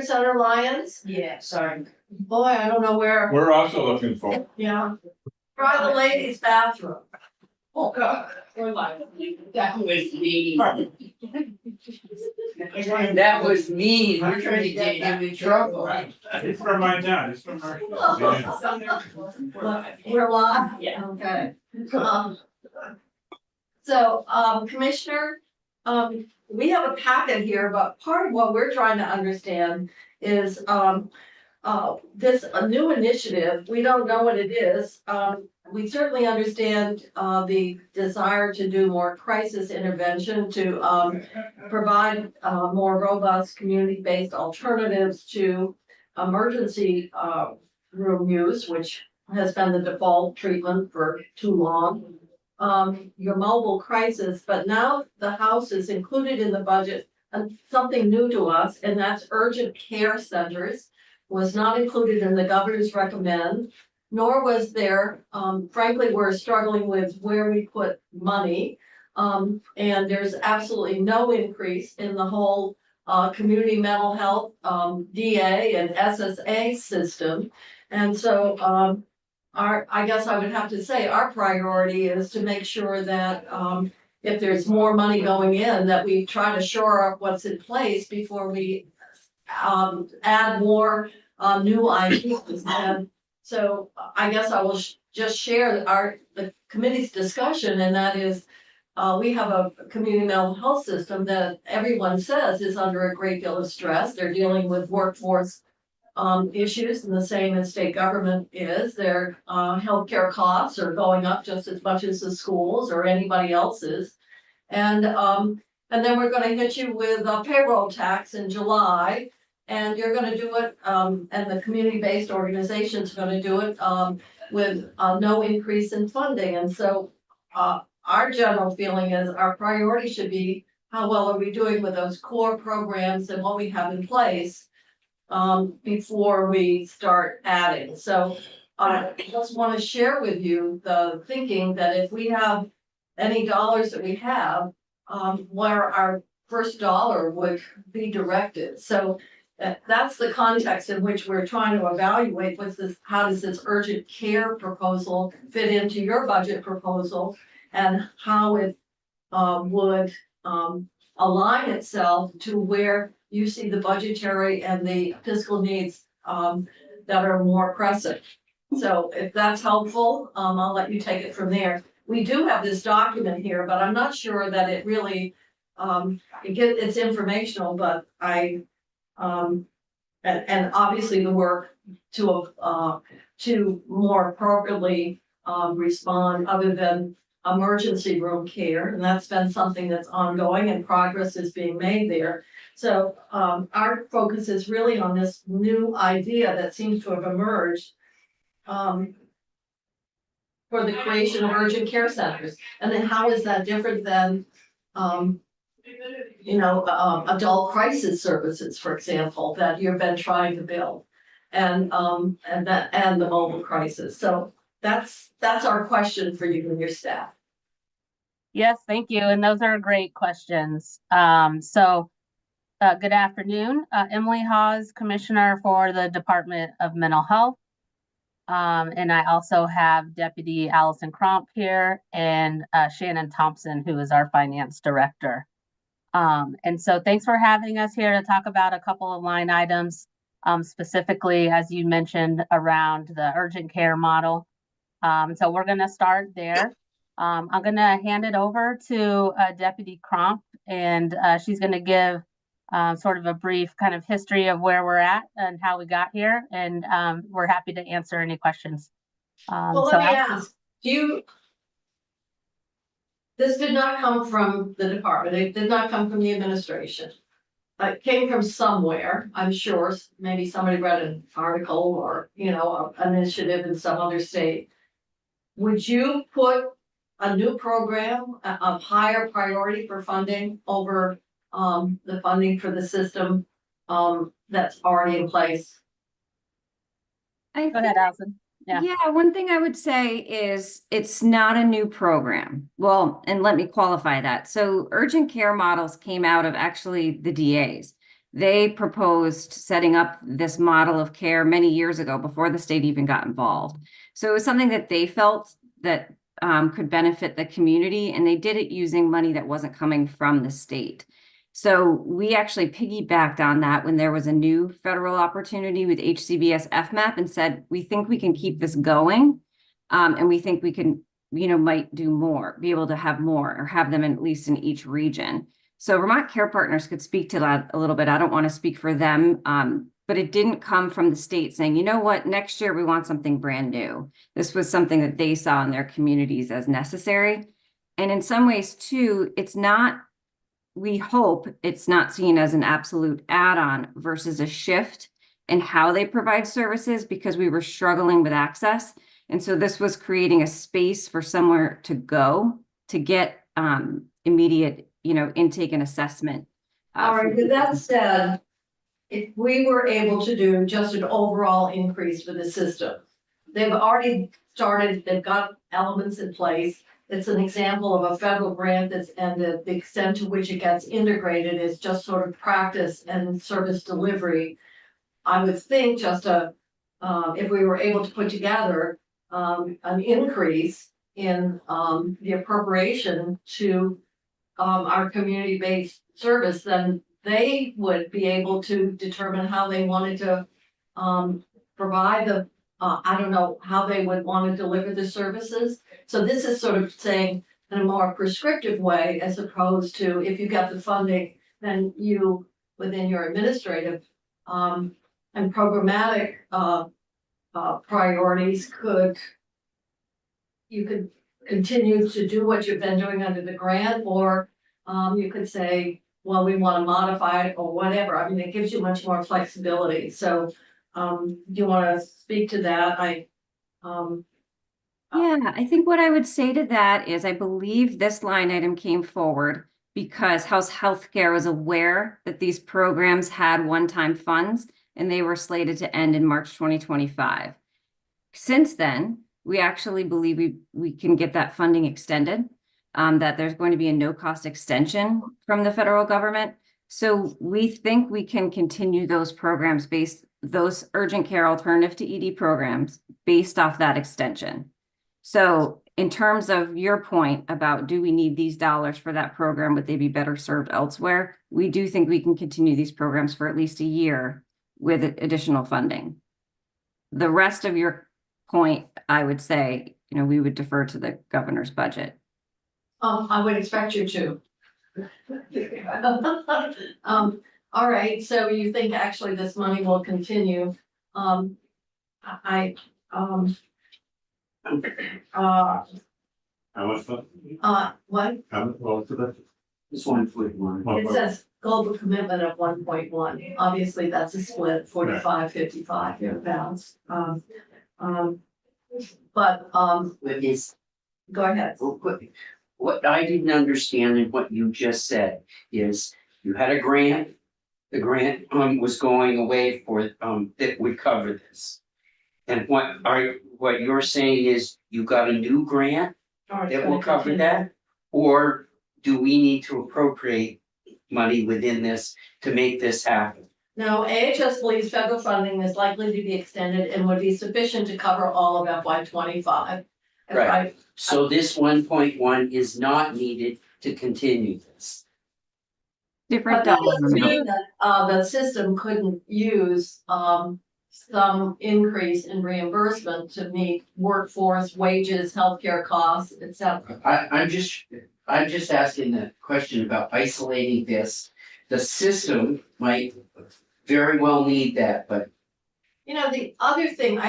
Center Lions? Yeah, sorry. Boy, I don't know where. We're also looking for. Yeah. Try the ladies' bathroom. Oh, God. That was me. That was me. We're trying to get him in trouble. It's from my dad, it's from our. We're live? Yeah. Okay. Commissioner, we have a packet here, but part of what we're trying to understand is, this, a new initiative. We don't know what it is. We certainly understand, the desire to do more crisis intervention, to, provide, more robust community-based alternatives to emergency, room use, which has been the default treatment for too long. Your mobile crisis, but now the House is included in the budget, something new to us, and that's urgent care centers. Was not included in the governor's recommend, nor was there, frankly, we're struggling with where we put money. And there's absolutely no increase in the whole, community mental health, DA and SSA system. And so, I guess I would have to say our priority is to make sure that, if there's more money going in, that we try to shore up what's in place before we add more new ideas. And so I guess I will just share the committee's discussion, and that is, we have a community mental health system that everyone says is under a great deal of stress. They're dealing with workforce issues, and the same as state government is. Their healthcare costs are going up just as much as the schools or anybody else's. And then we're gonna hit you with a payroll tax in July, and you're gonna do it, and the community-based organization's gonna do it, with no increase in funding. And so, our general feeling is our priority should be, how well are we doing with those core programs and what we have in place, before we start adding. So, I just wanna share with you the thinking that if we have any dollars that we have, where our first dollar would be directed. So that's the context in which we're trying to evaluate what's this, how does this urgent care proposal fit into your budget proposal, and how it would align itself to where you see the budgetary and the fiscal needs that are more pressing. So if that's helpful, I'll let you take it from there. We do have this document here, but I'm not sure that it really, it's informational, but and obviously the work to more appropriately respond other than emergency room care, and that's been something that's ongoing and progress is being made there. So our focus is really on this new idea that seems to have emerged for the creation of urgent care centers. And then how is that different than adult crisis services, for example, that you've been trying to build, and the mobile crisis. So that's our question for you and your staff. Yes, thank you. And those are great questions. Good afternoon. Emily Hawes, Commissioner for the Department of Mental Health. And I also have Deputy Allison Cromp here, and Shannon Thompson, who is our Finance Director. And so thanks for having us here to talk about a couple of line items, specifically, as you mentioned, around the urgent care model. So we're going to start there. I'm going to hand it over to Deputy Cromp, and she's going to give sort of a brief kind of history of where we're at and how we got here. And we're happy to answer any questions. Well, let me ask, this did not come from the department. It did not come from the administration. It came from somewhere, I'm sure. Maybe somebody read an article or, an initiative in some other state. Would you put a new program of higher priority for funding over the funding for the system that's already in place? Go ahead, Allison. Yeah, one thing I would say is it's not a new program. Well, and let me qualify that. So urgent care models came out of actually the DAs. They proposed setting up this model of care many years ago before the state even got involved. So it was something that they felt that could benefit the community, and they did it using money that wasn't coming from the state. So we actually piggybacked on that when there was a new federal opportunity with HCBS FMAP and said, we think we can keep this going. And we think we can, might do more, be able to have more or have them at least in each region. So Vermont Care Partners could speak to that a little bit. I don't want to speak for them, but it didn't come from the state saying, you know what, next year we want something brand new. This was something that they saw in their communities as necessary. And in some ways too, we hope it's not seen as an absolute add-on versus a shift in how they provide services, because we were struggling with access. And so this was creating a space for somewhere to go to get immediate, intake and assessment. All right, with that said, if we were able to do just an overall increase for the system, they've already started, they've got elements in place. It's an example of a federal grant and the extent to which it gets integrated is just sort of practice and service delivery. I would think if we were able to put together an increase in the appropriation to our community-based service, then they would be able to determine how they wanted to provide I don't know how they would want to deliver the services. So this is sort of saying in a more prescriptive way, as opposed to if you get the funding, then you, within your administrative and programmatic priorities, you could continue to do what you've been doing under the grant, or you could say, well, we want to modify it or whatever. I mean, it gives you much more flexibility. So do you want to speak to that? Yeah, I think what I would say to that is I believe this line item came forward because House Healthcare was aware that these programs had one-time funds and they were slated to end in March 2025. Since then, we actually believe we can get that funding extended, that there's going to be a no-cost extension from the federal government. So we think we can continue those programs those urgent care alternative to ED programs based off that extension. So in terms of your point about do we need these dollars for that program, would they be better served elsewhere? We do think we can continue these programs for at least a year with additional funding. The rest of your point, I would say, we would defer to the governor's budget. I would expect you to. All right, so you think actually this money will continue? What? How much? How much? For that? This one, please, one. It says global commitment of 1.1. Obviously, that's a split, 45, 55, thereabouts. It is, Go ahead. what I didn't understand in what you just said is you had a grant. The grant was going away for that would cover this. And what you're saying is you got a new grant that will cover that? Or do we need to appropriate money within this to make this happen? No, AHS believes federal funding is likely to be extended and would be sufficient to cover all of FY25. Right. So this 1.1 is not needed to continue this. Different But that dollar doesn't amount. mean that the system couldn't use some increase in reimbursement to meet workforce, wages, healthcare costs, etc. I'm just asking the question about isolating this. The system might very well need that, but The other thing,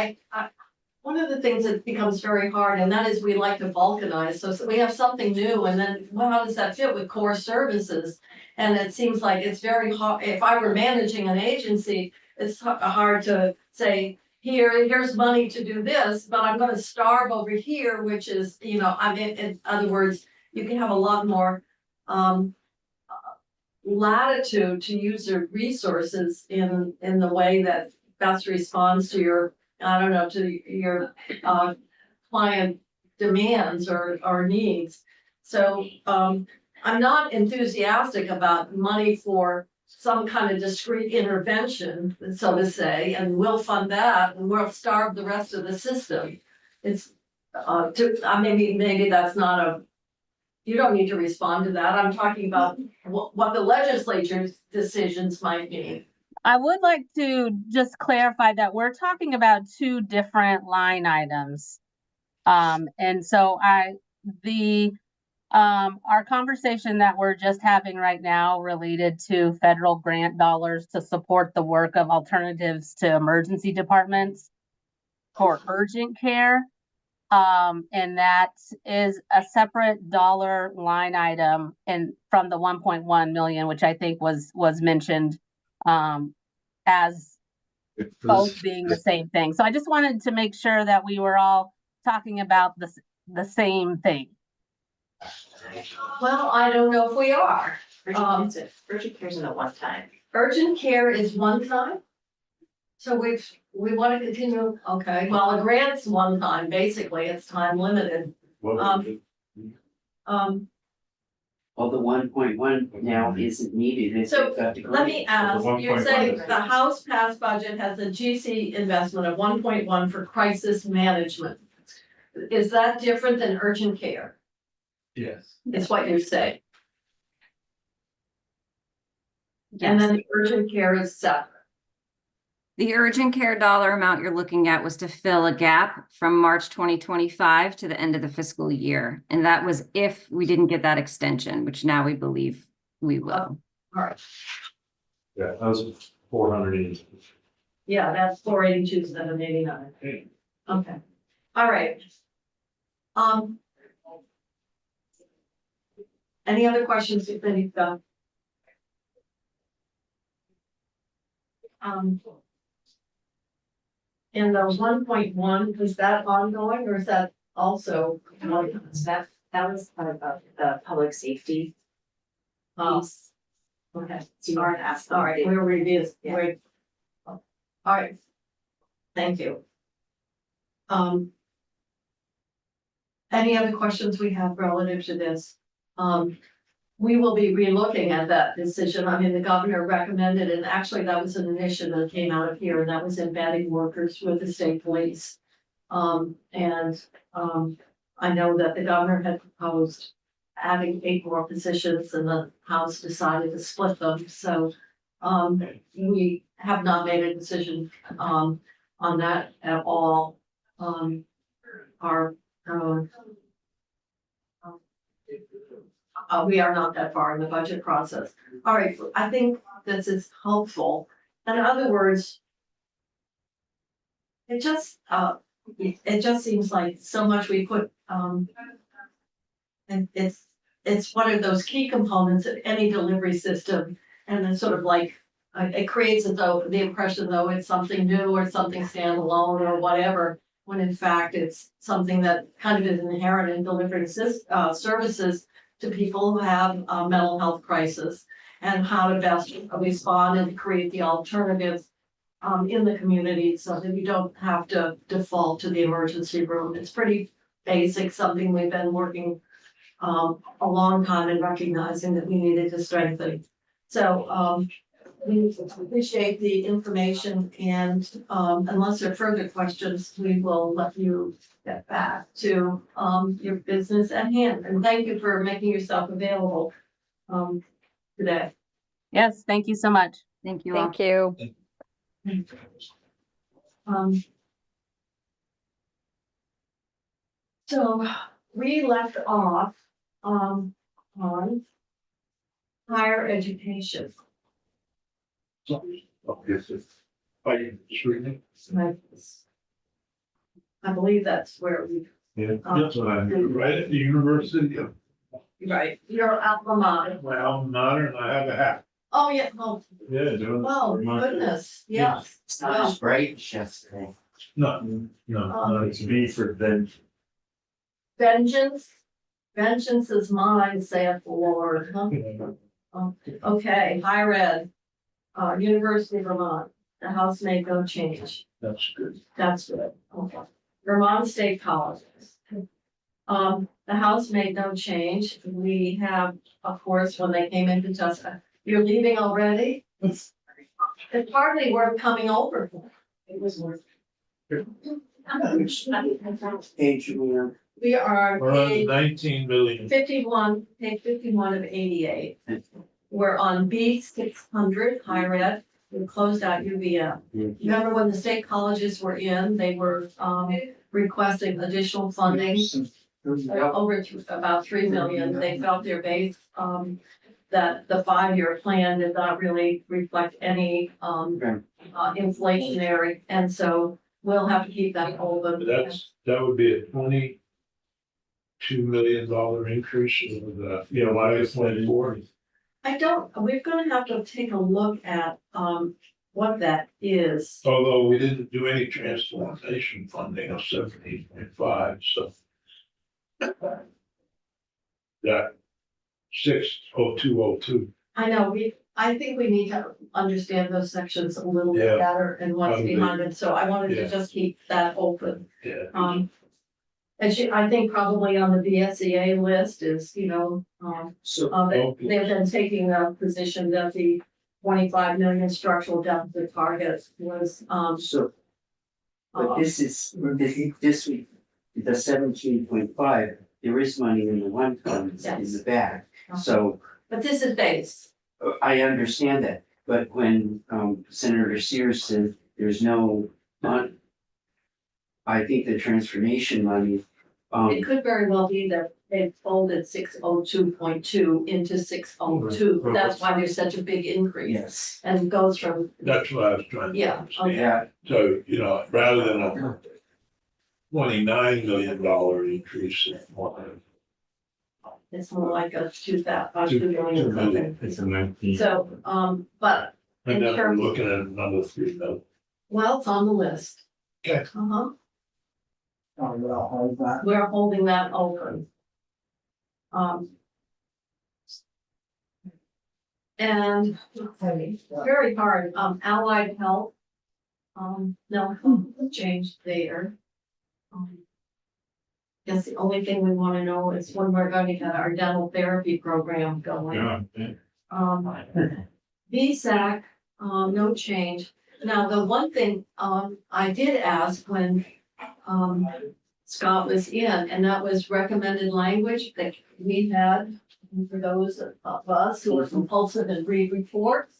one of the things that becomes very hard, and that is we like to balkanize. So we have something new, and then how does that fit with core services? And it seems like it's very hard. If I were managing an agency, it's hard to say, here's money to do this, but I'm going to starve over here, which is, in other words, you can have a lot more latitude to use your resources in the way that best responds to your client demands or needs. So I'm not enthusiastic about money for some kind of discrete intervention, so to say, and we'll fund that and we'll starve the rest of the system. It's, maybe that's not a, you don't need to respond to that. I'm talking about what the legislature's decisions might be. I would like to just clarify that we're talking about two different line items. And so our conversation that we're just having right now related to federal grant dollars to support the work of alternatives to emergency departments for urgent care. And that is a separate dollar line item from the 1.1 million, which I think was mentioned, as both being the same thing. So I just wanted to make sure that we were all talking about the same thing. Well, I don't know if we are. Urgent care isn't a one time. Urgent care is one time? So we want to continue, okay, well, a grant's one time, basically, it's time limited. What- Well, the 1.1 now isn't needed. if So, you've got the Let me grant. ask, you're 1.1 saying is- the House passed budget has a GC investment of 1.1 for crisis management. Is that different than urgent care? Yes. Is what you're saying? And then the urgent care is separate. The urgent care dollar amount you're looking at was to fill a gap from March 2025 to the end of the fiscal year. And that was if we didn't get that extension, which now we believe we will. All right, Yeah, that was 480. yeah, that's 482, 789. Okay, all right. Any other questions you've been done? And the 1.1, is that ongoing or is that also? That was part of the public safety piece. Okay, So you aren't asking. all right, we're reviewing, Yeah. all right. Thank you. Any other questions we have relative to this? We will be relooking at that decision. I mean, the governor recommended, and actually that was an initiative that came out of here, and that was embedding workers with the state police. I know that the governor had proposed adding 8 more positions and the House decided to split them, so we have not made a decision on that at all. We are not that far in the budget process. All right, I think this is helpful. In other words, it just seems like so much we put, and it's one of those key components of any delivery system. And it's sort of like, it creates the impression though it's something new or something standalone or whatever, when in fact it's something that kind of is inherent in delivering services to people who have a mental health crisis, and how to best respond and create the alternatives in the community so that you don't have to default to the emergency room. It's pretty basic, something we've been working a long time and recognizing that we needed to strengthen. So we appreciate the information, and unless there are further questions, we will let you get back to your business at hand. And thank you for making yourself available today. Yes, thank you so much. Thank you all. Thank you. So we left off on higher education. I believe that's where we, Yeah, that's what I knew, right at the university of right, your alma mater. my alma mater, and I have a hat. Oh, yeah, oh, Yeah, doing. oh, goodness, yes. It's not as bright as yesterday. No, it's me for then. Vengeance is mine, saith the Lord. Huh? Okay, higher ed, University of Vermont, the House made no change. That's good. That's good, okay. Vermont State Colleges. The House made no change. We have, of course, when they came in to You're leaving already? It's hardly worth coming over for. It was worth. Page we are. We are We're on page 19 million. 51, page 51 of 88. We're on B 600, higher ed. We closed out UVM. Remember when the state colleges were in, they were requesting additional funding over about 3 million. They felt their base, that the 5-year plan did not really reflect any inflationary. And so we'll have to keep that open. That would be a $22 million increase of the, minus 24. We're gonna have to take a look at, what that is. Although we didn't do any transportation funding of 17.5, so. That 60202. I know, I think we need to understand those sections a little bit Yeah. better and what's Probably. behind it, so I wanted to Yeah. just keep that open. Yeah. And I think probably on the VSEA list is, So, they've been taking the position that the 25 million structural deficit target was, so, but this is, this week, the 17.5, there is money in the one fund in the back. So but this is base. I understand that, but when Senator Sears said there's no money, I think the transformation money, It could very well be that they folded 602.2 into 602. That's why there's such a big increase. yes, And it goes from, That's what I was trying to. yeah, understand. okay. yeah, So, rather than a $29 million increase in one. It's more like a 2 million something. It's a 19. So, but, And then we're terms- looking at another 3 million. well, it's on the list. Okay. Uh-huh, Oh, well, hold that. we're holding that open. And very hard, allied health. No change there. Guess the only thing we wanna know is when we're going to get our dental therapy program going. VSAC, no change. Now, the one thing, I did ask when, Scott was in, and that was recommended language that we had for those of us who are compulsive and read reports.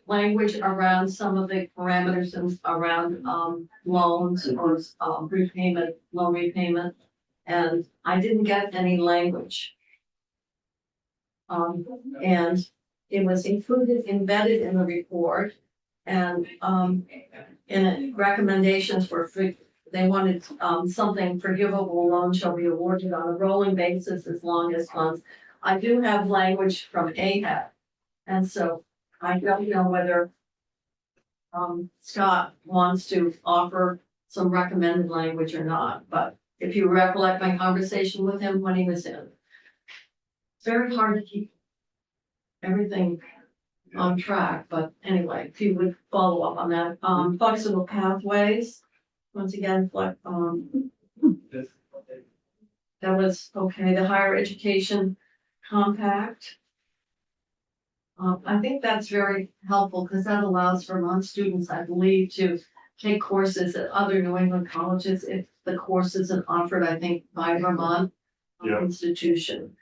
Language around some of the parameters and around, loans or, repayment, loan repayment. And I didn't get any language. And it was included, embedded in the report. And, in recommendations were they wanted, something forgivable loan shall be awarded on a rolling basis as long as funds. I do have language from AHAB. And so I don't know whether, Scott wants to offer some recommended language or not, but if you recollect my conversation with him when he was in. It's very hard to keep everything on track, but anyway, if you would follow up on that, flexible pathways. Once again, that was okay, the higher education compact. I think that's very helpful because that allows Vermont students, I believe, to take courses at other New England colleges if the course isn't offered, I think, by Vermont Yeah. institution.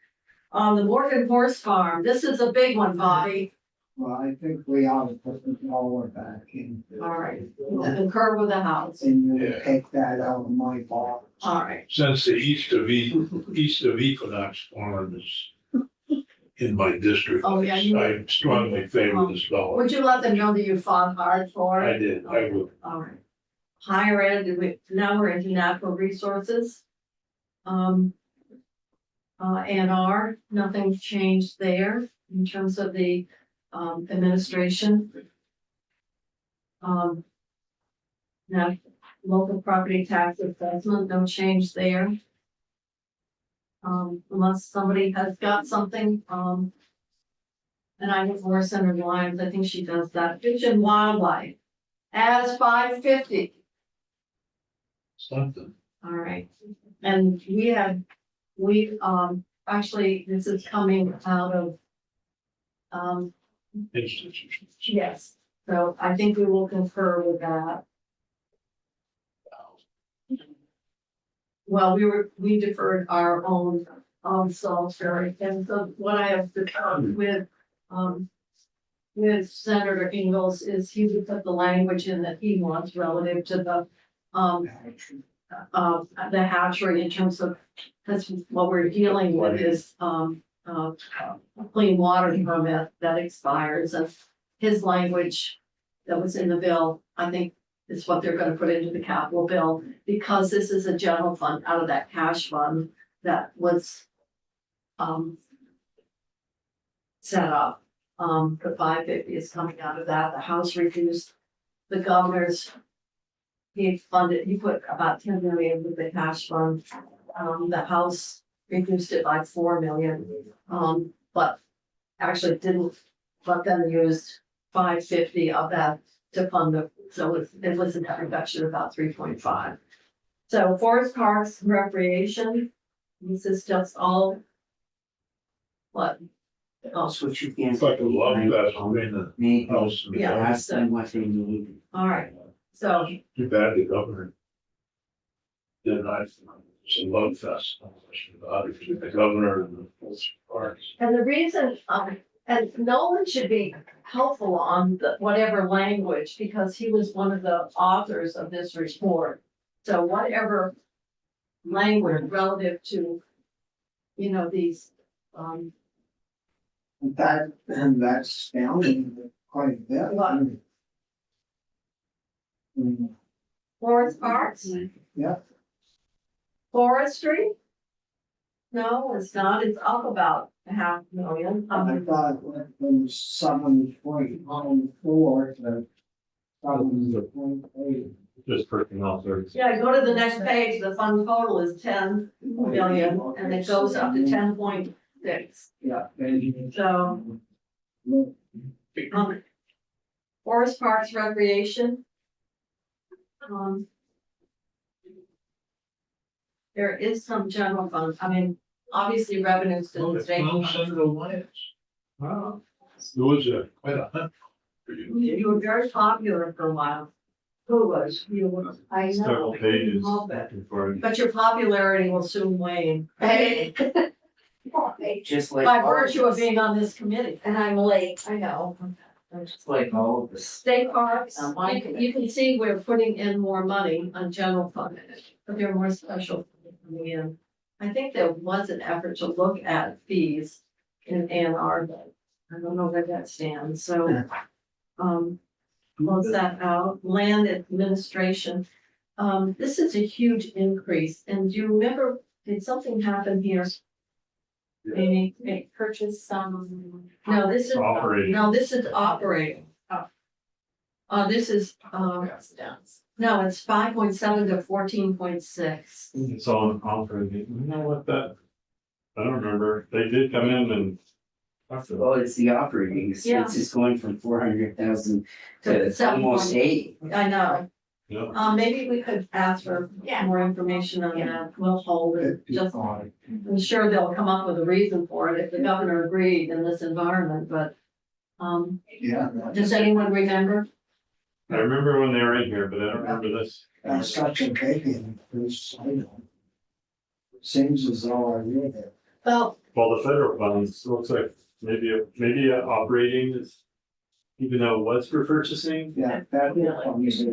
The Morgan Horse Farm, this is a big one, Bobby. Well, I think we ought to put the dollar back in. All right, concur with the house. And you Yeah. take that out of my box. All right, Since the east of Equinox Farm is in my district, Oh, yeah, I strongly favor this dollar. would you let them know that you fought hard for it? I did, I would. All right. Higher ed, now we're into natural resources. ANR, nothing changed there in terms of the, administration. Now, local property tax assessment, no change there. Unless somebody has got something, and I have more Senator Lyons, I think she does that. Fish and wildlife, as 550. Something. All right, and we actually, this is coming out of institutions. yes, so I think we will concur with that. Well, we deferred our own, Salisbury, and so what I have determined with Senator Ingles is he would put the language in that he wants relative to the hatchery in terms of, that's what we're dealing with is, clean water permit that expires, and his language that was in the bill, I think is what they're gonna put into the capital bill, because this is a general fund out of that cash fund that was set up. The 550 is coming out of that. The House refused the governor's. He put about 10 million with the cash fund. The House reduced it by 4 million. But actually didn't let them use 550 of that to fund it. So it was a net reduction of about 3.5. So forest parks, recreation, this is just all. What? That's what you can. It's like a love fest between the Maybe House and the Yeah. Senate. ask them what they need. All right, so, Too bad the governor. Did I, it's a love fest. The governor and the forest parks. and the reason, and Nolan should be helpful on whatever language, because he was one of the authors of this report. So whatever language relative to, these, That's down quite a bit. What? Mm, forest parks, Yeah, forestry? No, it's not. It's up about 500,000. I thought it was 7.14 to 7.8. Just personnel services. Yeah, go to the next page. The fund total is 10 million and it goes up to 10.6. Yeah. So, forest parks recreation. There is some general fund, I mean, obviously revenues to the state. Senator Lyons. Wow. It was quite a hunt for you. You were very popular for a while. Who was? You were, I know. Several pages. All that. looking for it. But your popularity will soon wane. Just like. By all of virtue of us. being on this committee. And I'm late, I know. Just like all of us. State parks, you can see we're putting in more money on general fund, but there are more special coming in. I think there was an effort to look at fees in ANR, but I don't know where that stands, so. Close that out, land administration. This is a huge increase, and do you remember, did something happen here? Amy, Purchase some. no, this is, Operating. no, this is operating. This is, no, it's 5.7 to 14.6. It's all in operating. You know what that? I don't remember. They did come in and. Well, it's the operating expense is going from 400,000 to almost 8. I know, Yeah. maybe we could ask for more information on that, we'll hold it, just, I'm sure they'll come up with a reason for it if the governor agreed in this environment, but. Yeah. Does anyone remember? I remember when they were in here, but I don't remember this. That's such a big increase. I know. Seems as though I read it. Well, Well, the federal funds, looks like maybe operating is, even though it was for purchasing. Yeah, that is.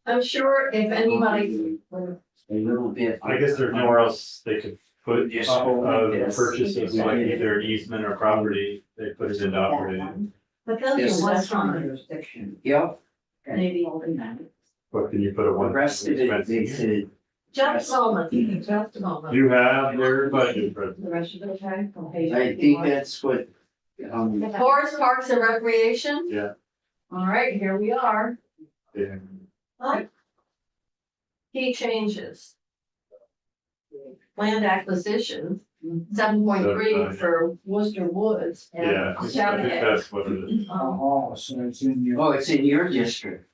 I'm sure if anybody, A little bit. I guess there's nowhere else they could put Just the purchases, like if they're an easement or property, they put it into operating. but then there This was one, Jurisdiction. Yep, maybe, What can you put a the one? rest of it, they said, just a moment, just a moment. You have their budget, but The rest of it, okay? I think that's what, Forest parks and recreation? Yeah. All right, here we are. yeah. Key changes. Land acquisition, 7.3 for Worcester Woods and Yeah, I think Chatham. that's what it is. Oh, so it's in your. oh, it's in your district.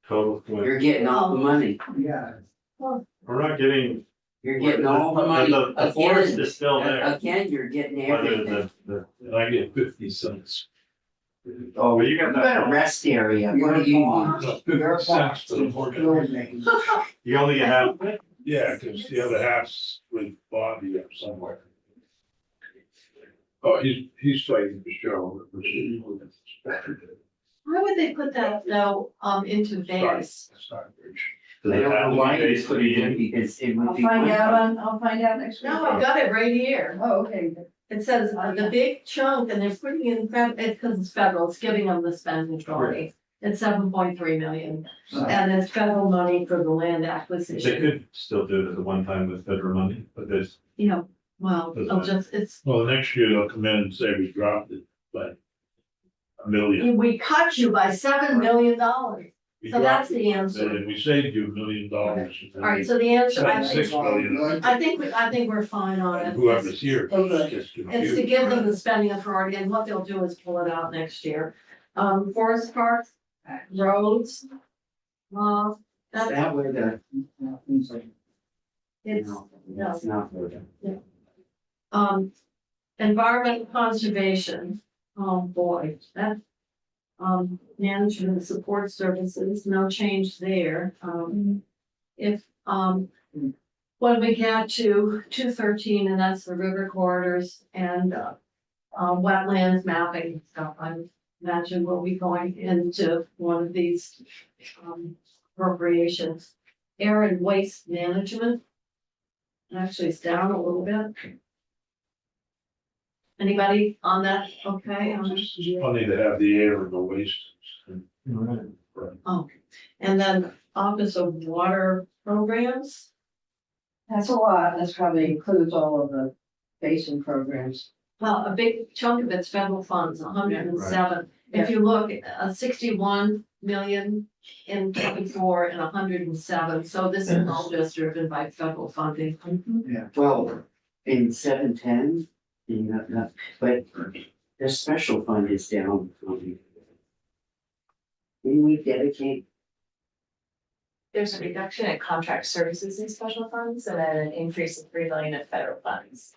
Total. You're getting all the money. Yeah. We're not getting You're getting all the money. The forest Again, is still there, again, you're getting whether everything. And I get 50 cents. Oh, But you you got got that- a rest area. What do you want? No, 50 cents for the horse. you only get half. Yeah, because the other half's with Bobby up somewhere. Oh, he's fighting the show. Why would they put that though, into Vegas? I don't know why you put it in because it would I'll be. find out I'll find out next week. No, I've got it right here. Oh, okay. It says the big chunk and they're putting in, it's because it's federal, it's giving them the spending authority. It's 7.3 million and it's federal money for the land They acquisition. could still do it as a one-time with federal money, but there's, You know, well, it'll just, it's, Well, next year they'll come in and say we dropped it by $1 million. we cut you by $7 million. We So dropped that's the answer. And we saved you $1 million. All right, so the answer, I That's think, 6 million. I think we're fine on And it. whoever's here. Okay. gets It's to confused. give them the spending authority, and what they'll do is pull it out next year. Forest parks, roads. Is That's, that where the, it's, no, that's not where the. environmental conservation, oh boy, that. Management and support services, no change there. If, when we get to 213, and that's the river corridors and, wetlands mapping and stuff, I imagine we'll be going into one of these, appropriations. Air and waste management. Actually, it's down a little bit. Anybody on that? Okay, It's funny to have the air and the waste. oh, and then Office of Water Programs. That's a lot. That's probably includes all of the basin programs. Well, a big chunk of it's federal funds, 107. If you look, 61 million in 24 and 107, so this is all just driven by federal funding. Well, in 710, but the special fund is down. Can we dedicate, There's a reduction in contract services in special funds and then an increase of 3 million in federal funds.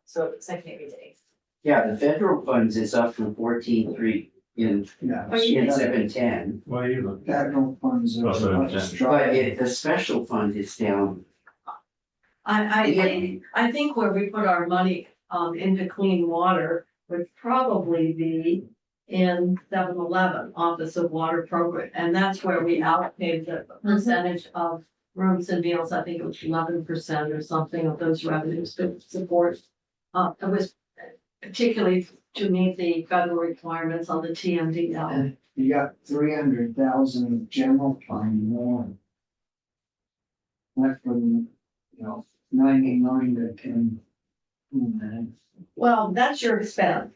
So it looks like maybe they. yeah, the federal funds is up from 14.3 in Yeah. in 710. why are you looking? Federal funds Oh, so are it's- But the special fund is down. I think where we put our money, into clean water would probably be in 711 Office of Water Program, and that's where we allocated the percentage of rooms and meals. I think it was 11% or something of those revenues to support. It was particularly to meet the federal requirements on the TMDL. And you got 300,000 general fund more. Went from, 99 to 10. Man, Well, that's your expense.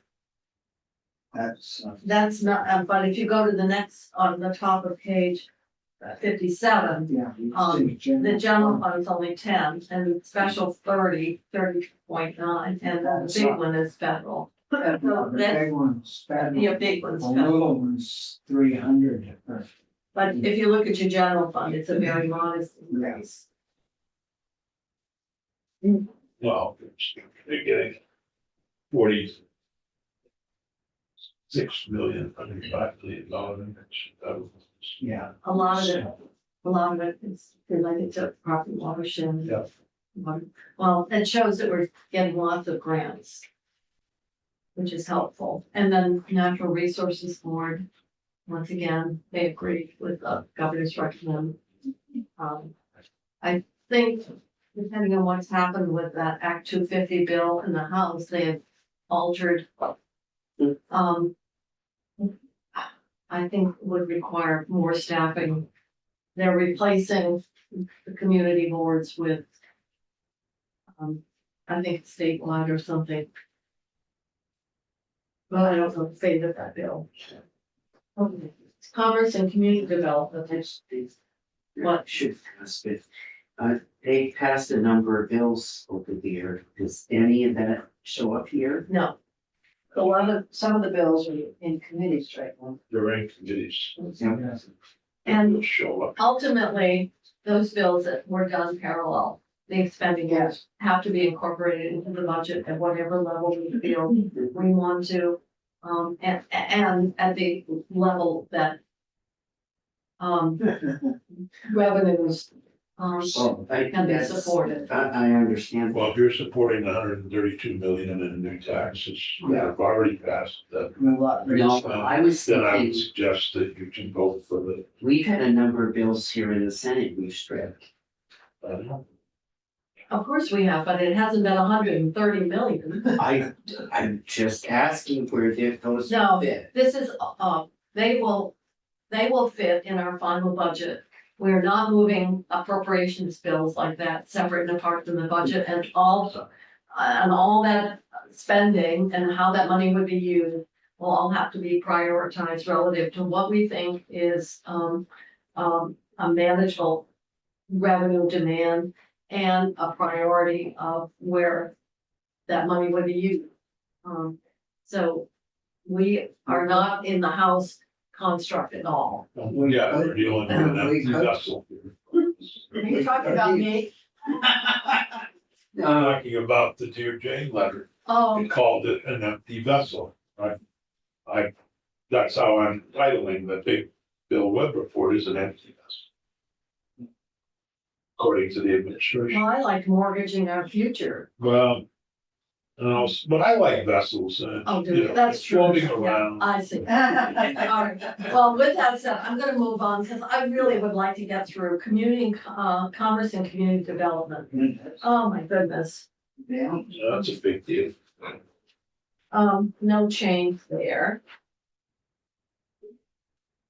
that's, That's not, but if you go to the next, on the top of page 57, yeah. you the see general fund is only 10, and special 30.9, and the big one is federal. The big one's federal. Your big one's The federal, little one's 300. but if you look at your general fund, it's a very modest increase. Well, they're getting 46 million, $105 million. Yeah. A lot of it is related to property watershed. Yeah. Well, it shows that we're getting lots of grants, which is helpful. And then Natural Resources Board, once again, they agree with the governor's recommend. I think depending on what's happened with that Act 250 bill in the House, they have altered. I think would require more staffing. They're replacing the community boards with, I think statewide or something. Well, I don't know the fate of that bill. Okay. Commerce and community development, What should pass it? They passed a number of bills over the year. Does any of that show up here? no, Some of the bills are in committees right now. They're in committees. and They'll show up. ultimately, those bills that were done parallel. the expenditures have to be incorporated into the budget at whatever level we feel we want to. And at the level that revenues, I, can be that's- supported. I understand. Well, if you're supporting 132 million in new taxes, Yeah. you've already passed that. No, I was Then I would thinking, suggest that you can vote for the, we've had a number of bills here in the Senate we've stripped. Of course we have, but it hasn't been 130 million. I'm just asking where those No. fit. This is, they will fit in our final budget. We're not moving appropriations bills like that separate and apart from the budget, and all that spending and how that money would be used will all have to be prioritized relative to what we think is, a manageable revenue demand and a priority of where that money would be used. So we are not in the House construct at all. yeah, we're dealing with an empty vessel. Are you talking about me? Talking about the Dear Jane letter, Oh, it called it an empty vessel, right? That's how I'm titling the big Bill Webb report is an empty vessel. According to the administration. well, I like mortgaging our future. Well, but I like vessels. Oh, do you you? know, That's true. Floating Yeah, around. I see. All right. Well, with that said, I'm gonna move on because I really would like to get through community, commerce and community development. Oh, my goodness. Yeah. That's a big deal. No change there.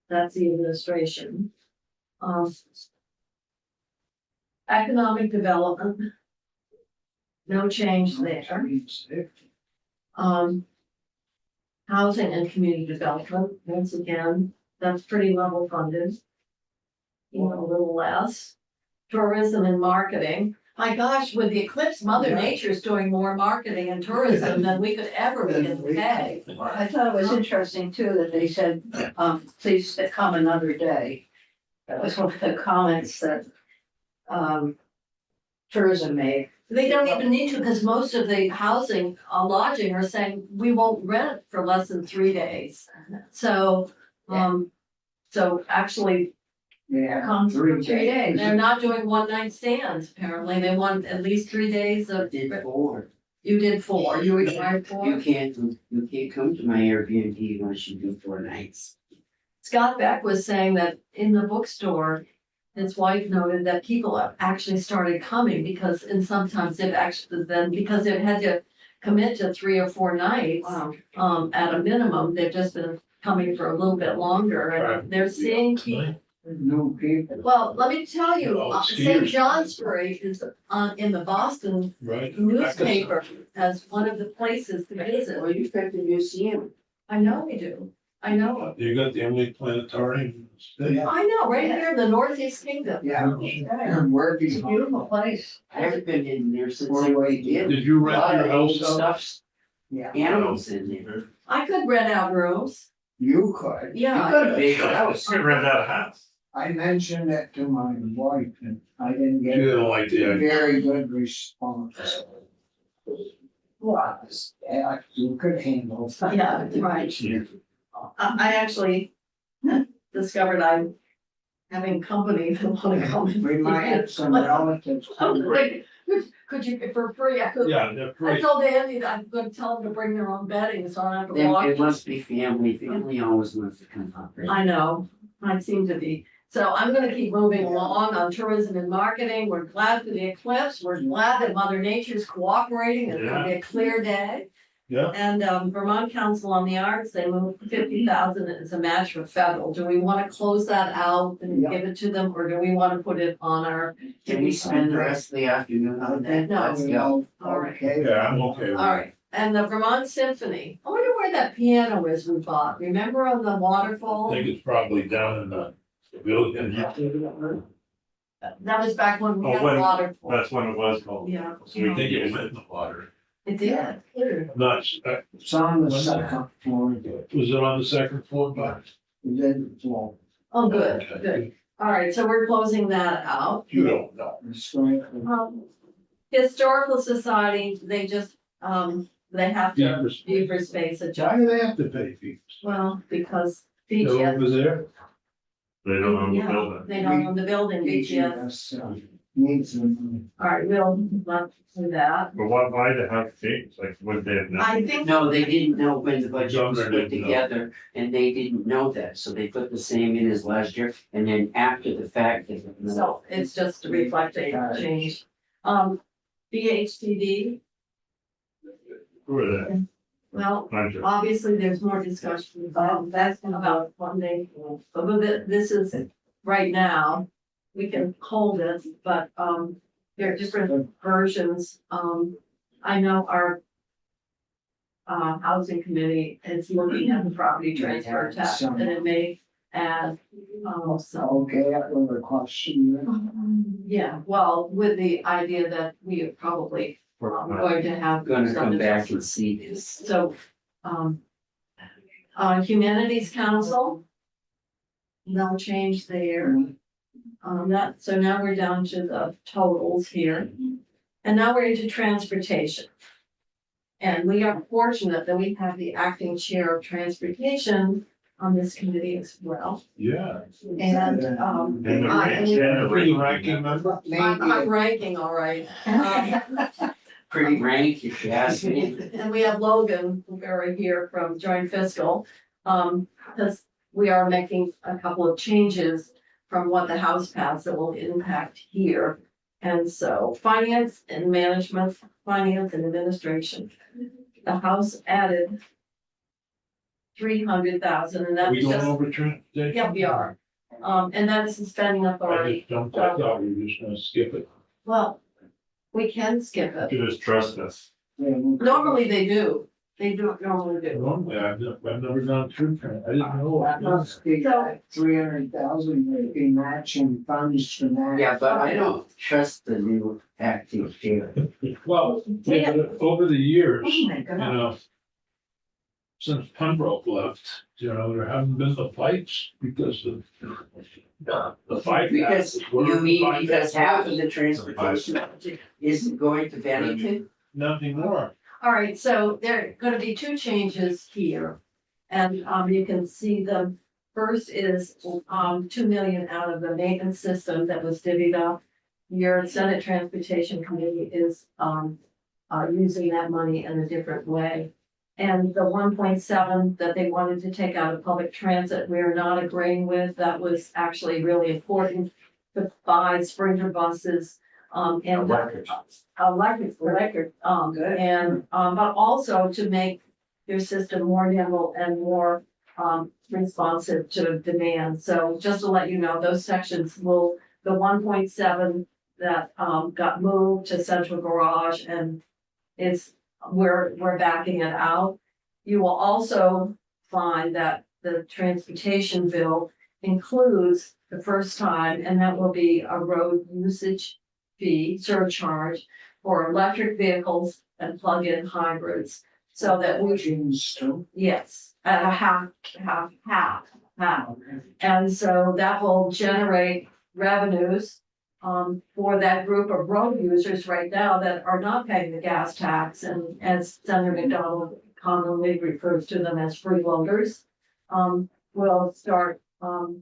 That's the administration. Economic development. No change there. Housing and community development, once again, that's pretty level funded. Even a little less. Tourism and marketing, my gosh, with the eclipse, Mother Nature's doing more marketing and tourism than we could ever begin to pay. I thought it was interesting too that they said, please come another day. That was one of the comments that, tourism made. They don't even need to, because most of the housing, lodging are saying, we won't rent for less than 3 days. So, so actually, Yeah. come for 3 days. they're not doing one night stands, apparently, they want at least 3 days I of. did 4. You did 4, you required 4? You can't come to my Airbnb unless you do 4 nights. Scott Beck was saying that in the bookstore, his wife noted that people have actually started coming because, and sometimes they've actually then, because they've had to commit to 3 or 4 nights. Wow. At a minimum, they've just been coming for a little bit longer and they're seeing people. New people. Well, let me tell you, Oh, St. skiers. Johnsbury is in the Boston Right? newspaper as one of the places to visit. Well, you've got the museum. I know we do. I know. You got the Emily Planetarium. Yeah. I know, right here in the Northeast Kingdom. Yeah. Where It's a beautiful place. I haven't been in there since Or they wait, did. Did you A rent lot your of old house out? stuff, Yeah. animals in there. I could rent out rooms. You could. You Yeah. got a big house. Rent out a house. I mentioned it to my wife and I didn't You get didn't a like the idea. very good response. Well, yeah, you could handle. that. Yeah, right. I actually discovered I'm having company that want to come. and We might have some relatives. I was like, could you, for free, I could. Yeah, they're I pretty. told Andy that I'm gonna tell them to bring their own bedding, so I don't have to Then walk. it must be family. Family always wants to come up. right? I know, I seem to be. So I'm gonna keep moving along on tourism and marketing. We're glad for the eclipse. We're glad that Mother Nature's cooperating. It's gonna be a clear day. Yeah. And Vermont Council on the Arts, they moved 50,000 as a match for federal. Do we wanna close that out and Yeah. give it to them, or do we wanna put it on our? Can we spend the rest of the afternoon on that? No. Let's go. All right. Okay. Yeah, I'm okay with All right, and the Vermont Symphony. I wonder where that piano is we bought. Remember on the I waterfall? think it's probably down in the pavilion. That was back when we Oh, had when- a waterfall. That's when it was called. Yeah. So we think it went in the water. It did. Not, It's on the second floor. was it on the second floor, but Then, well, Oh, good, good. All right, so we're closing that out. you don't know. it's going. Historical Society, they just, they have to be for space Why adjustment. do they have to pay fees? Well, because They're BGS, over there? They don't own the yeah, building. they don't own the building, BGS. BGS, needs them. All right, we'll not do that. But why the have fees? Like, would they have? I think, No, they didn't know when the budget was Governor put didn't know. together, and they didn't know that, so they put the same in as last year, and then after the fact, they. so it's just to reflect a change. BHTD, Who are they? well, I'm just- obviously, there's more discussion about funding, but this is right now. We can hold it, but, there are different versions, I know our housing committee is looking at the property transfer tax, and it may add, so. Okay, another question. Yeah, well, with the idea that we are probably going to have. Gonna some come back and adjustments. see this. So, Humanities Council. No change there. So now we're down to the totals here. And now we're into transportation. And we are fortunate that we have the acting chair of transportation on this committee as well. Yeah. And, And the I- rank, and the Pretty rank. ranking member? I'm ranking all right. Pretty rank, if you ask me. And we have Logan Rivera here from Joint Fiscal, because we are making a couple of changes from what the House passed that will impact here. And so finance and management, finance and administration. The House added 300,000 and We that's going just, over transportation? yeah, we are. And that is the spending I authority. just jumped, I thought we were just gonna skip it. Well, we can skip it. You just trust us. Normally they do. They do normally do. Normally, I've never gone through, I didn't know. That must be So- 300,000, would be matching funds for that. Yeah, but I don't trust the new acting chair. Well, yeah, but over the years, Oh my you God. know. Since Pembroke left, you know, there haven't been the fights because of. The fight. Because, you mean because half of the transportation budget isn't going to Bennington? Nothing more. All right, so there are gonna be two changes here. And you can see the first is 2 million out of the maintenance system that was divvied up. Your Senate Transportation Committee is using that money in a different way. And the 1.7 that they wanted to take out of public transit, we're not agreeing with. That was actually really important to buy Springer buses and electric, Good. and, but also to make your system more nimble and more, responsive to demand. So just to let you know, those sections will, the 1.7 that, got moved to central garage and we're backing it out. You will also find that the transportation bill includes the first time, and that will be a road usage fee surcharge for electric vehicles and plug-in hybrids. So that we, Jeans too. yes, at a half. And so that will generate revenues for that group of road users right now that are not paying the gas tax. And as Senator McDonald commonly refers to them as freeloaders, will start,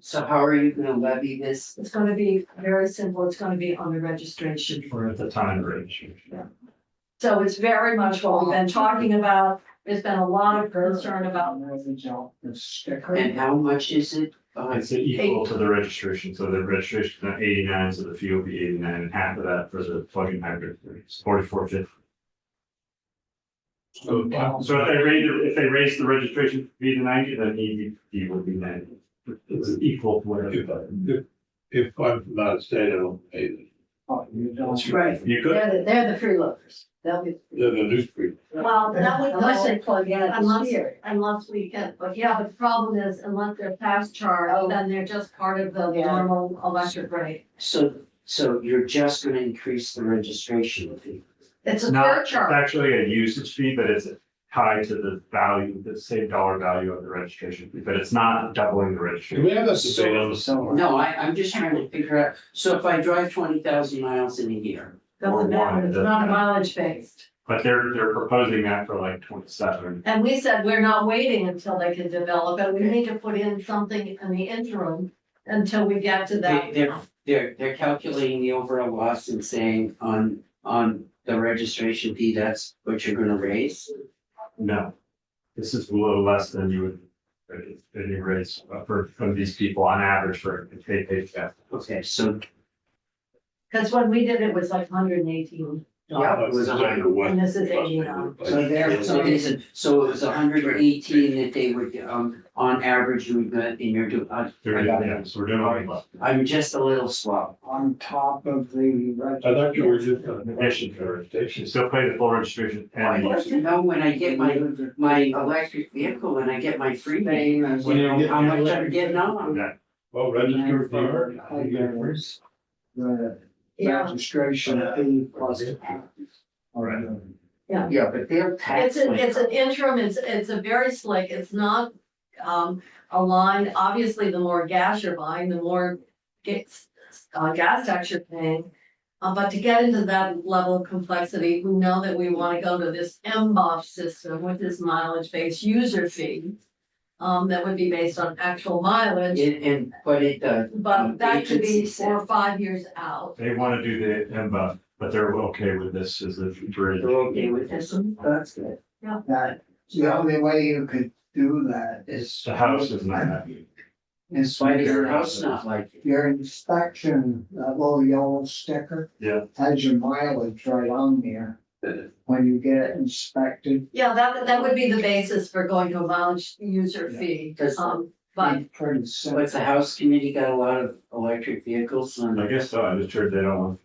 So how are you gonna levy this? it's gonna be very simple. It's gonna be on the registration. Or at the time range. So it's very much what we've been talking about. There's been a lot of concern about, The sticker. And how much is it? It's equal to the registration, so the registration is 89, so the fee will be 89, and half of that for the plug-in hybrid, it's 44.50. So if they raise the registration fee to 90, then EV will be 90. It's equal to whatever. If I'm not a state, I don't pay them. Oh, you don't. right, You could, They're the freeloaders. They'll be. They're the newspaper. well, that would Unless they plug in at the Unless, spirit. unless we can, but yeah, but the problem is unless they're fast charged, then they're just part of the Yeah. normal electric rate. So you're just gonna increase the registration fee? It's a not, it's surcharge. actually a usage fee, but it's tied to the value, the same dollar value of the registration fee, but it's not doubling the Do we registration. have that debate on the summer? No, I'm just trying to figure out, so if I drive 20,000 miles in a year, Doesn't matter, it's not mileage based. But they're proposing that for like 27. And we said, we're not waiting until they can develop it, we need to put in something in the interim until we get to that. They're calculating the overall loss and saying on the registration fee, that's what you're gonna raise. No, this is a little less than you would, than you raise for from these people on average for if they pay that. Okay, so Cause when we did it was like $118. Yeah, it was And this is 89. So they're- so it was 118 that they would on average you would get in your Yeah, so we're doing all the. I'm just a little slow. On top of the. I thought you were just gonna. In addition to registration, still pay the full registration I and want to know when I get my electric vehicle, when I get my freebie, When you get how your much I'm electric- getting on. that. Well, register with The Yeah, registration fee plus. Right. Yeah, but they'll tax. it's an interim, it's a very slick, it's not, aligned, obviously, the more gas you're buying, the more gas tax you're paying. But to get into that level of complexity, we know that we wanna go to this MBOF system, which is mileage-based user fee. That would be based on actual mileage, But it does. but that could be agency 4 or 5 years out. They want to do the MBUF, but they're okay with this as a bridge. They're okay with this, that's good. That, the only way you could do that is. The house is not happy. Is Why does your house not like it? your inspection, that little yellow sticker. Yeah. Has your mileage right on there. When you get it inspected. Yeah, that would be the basis for going to a mileage user fee, Does, but Pretty simple. what's the house committee got a lot of electric vehicles I and guess so, I just heard they don't want.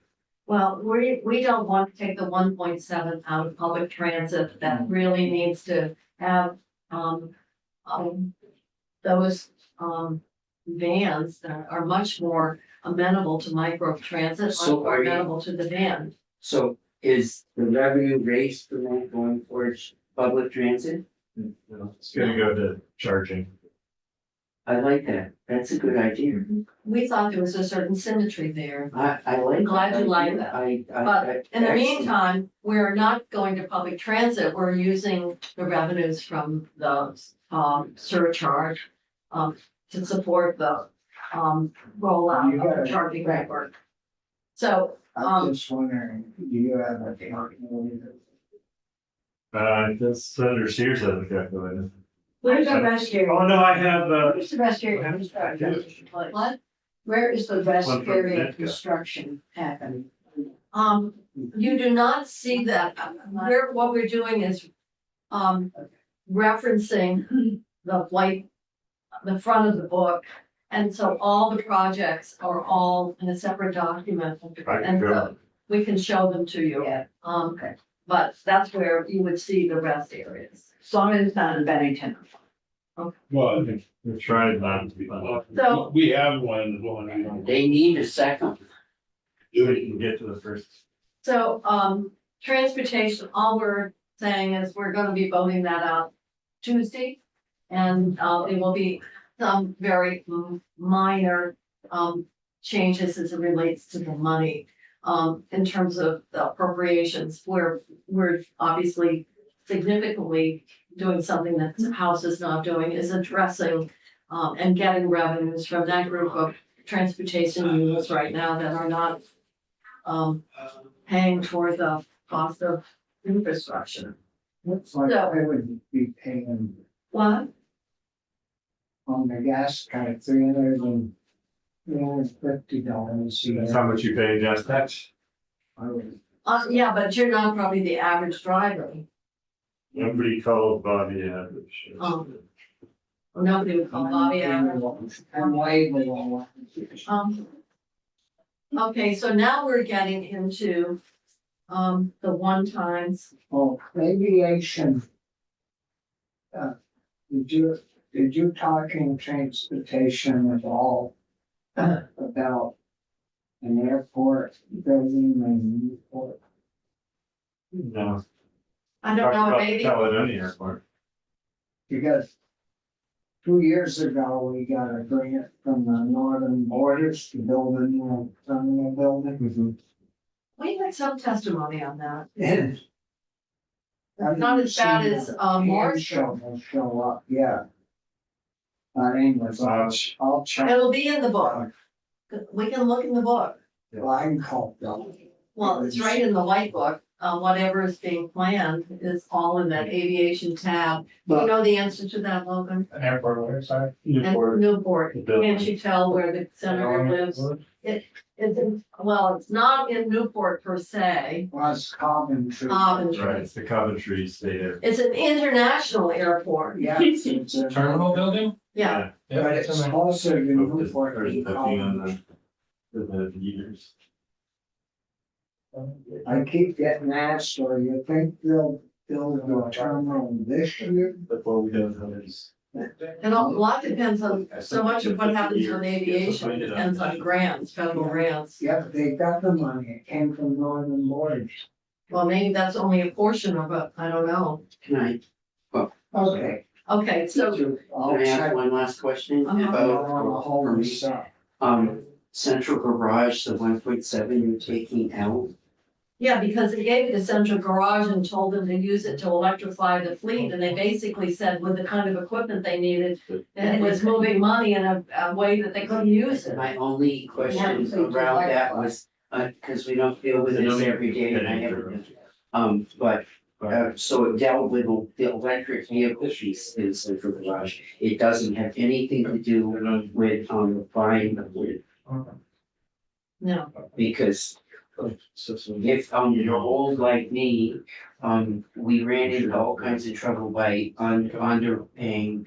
well, we don't want to take the 1.7 out of public transit, that really needs to have, those, vans that are much more amenable to micro transit, So much are more you- amenable to the van. so is the revenue raised for that going towards public transit? It's gonna go to charging. I like that, that's a good idea. We thought there was a certain symmetry there. I like. Glad you like that. But in the excellent. meantime, we're not going to public transit, we're using the revenues from the surcharge to support the rollout of the charging network. So, I'm just wondering, do you have a calculator? That's under Sears, I think, calculated. Where's the rest area? Oh, no, I have, Where's the rest area? what? Where is the rest One from area Ditka. construction happening? You do not see that. What we're doing is referencing the front of the book. And so all the projects are all in a separate document. I can And go. so we can show them to you. Yeah. Okay. But that's where you would see the rest areas. As long as it's not in Bennington. Well, I think, we tried not to be. So- we have one, well, we don't They need a second. do We it. can get to the first. So, transportation, all we're saying is we're gonna be voting that out Tuesday. And, it will be some very minor, changes as it relates to the money. In terms of the appropriations, we're obviously significantly doing something that the House is not doing, is addressing, and getting revenues from that group of transportation units right now that are not, paying toward the cost of infrastructure. Looks like So- I would be paying What? on the gas card $350 a That's year. how much you pay in gas tax. I would- Yeah, but you're not probably the average driver. Nobody called Bobby average. Nobody would call Bobby average. I'm way below. Okay, so now we're getting into, the one times. Oh, aviation. Did you talk in transportation at all about an airport building in Newport? No. I don't know, maybe, Caledonia Airport. Because 2 years ago, we got a grant from the Northern Borders to build a new terminal building. We had some testimony on that. And Not as bad as, Morris. Show up, yeah. Anyways, I'll check. It'll be in the book. We can look in the book. Well, I can call Bill. Well, it's right in the white book. Whatever is being planned is all in that aviation tab. Do you know the answer to that, Logan? An airport, where, sorry? And Newport. Can't you tell where the senator lives? It's not in Newport per se. Was Coventry. Coventry. Right, it's the Coventry State Air. It's an international airport. Yeah. it's a- Terminal building? Yeah, But it's also in Newport. There's nothing on the years. I keep getting asked, or you think they'll build a terminal this year? Before we do this. and a lot depends on, so much of what happens with aviation depends on grants, federal grants. Yep, they got the money, it came from Northern Mortgage. Well, maybe that's only a portion of it, I don't know. Can I, Okay. Okay, so, I'll can I ask check. one last question Uh-huh. about, On the whole for me? stuff. Central garage, the 1.7 you're taking out? yeah, because they gave it to Central Garage and told them to use it to electrify the fleet, and they basically said with the kind of equipment they needed, it was moving money in a way that they couldn't use it. My only question around that was, cause we don't deal with this every day and I haven't. So it dealt with the electric vehicle piece in Central Garage. It doesn't have anything to do with, buying the wood, No, because if, you're old like me, we ran into all kinds of trouble by underpaying,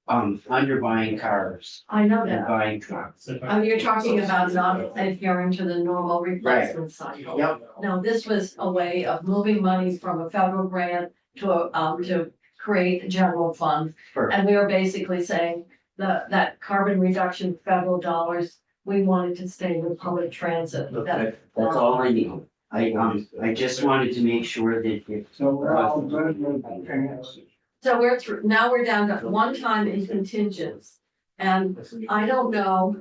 underbuying cars I know and that. buying trucks. You're talking about not adhering to the normal replacement cycle. Yep, No, this was a way of moving money from a federal grant to create a general fund. perfect. And we were basically saying that carbon reduction federal dollars, we wanted to stay with public transit. Okay, that's all I need. I just wanted to make sure that if, So we're all good with the So we're through, now we're down to one time in contingents. And I don't know,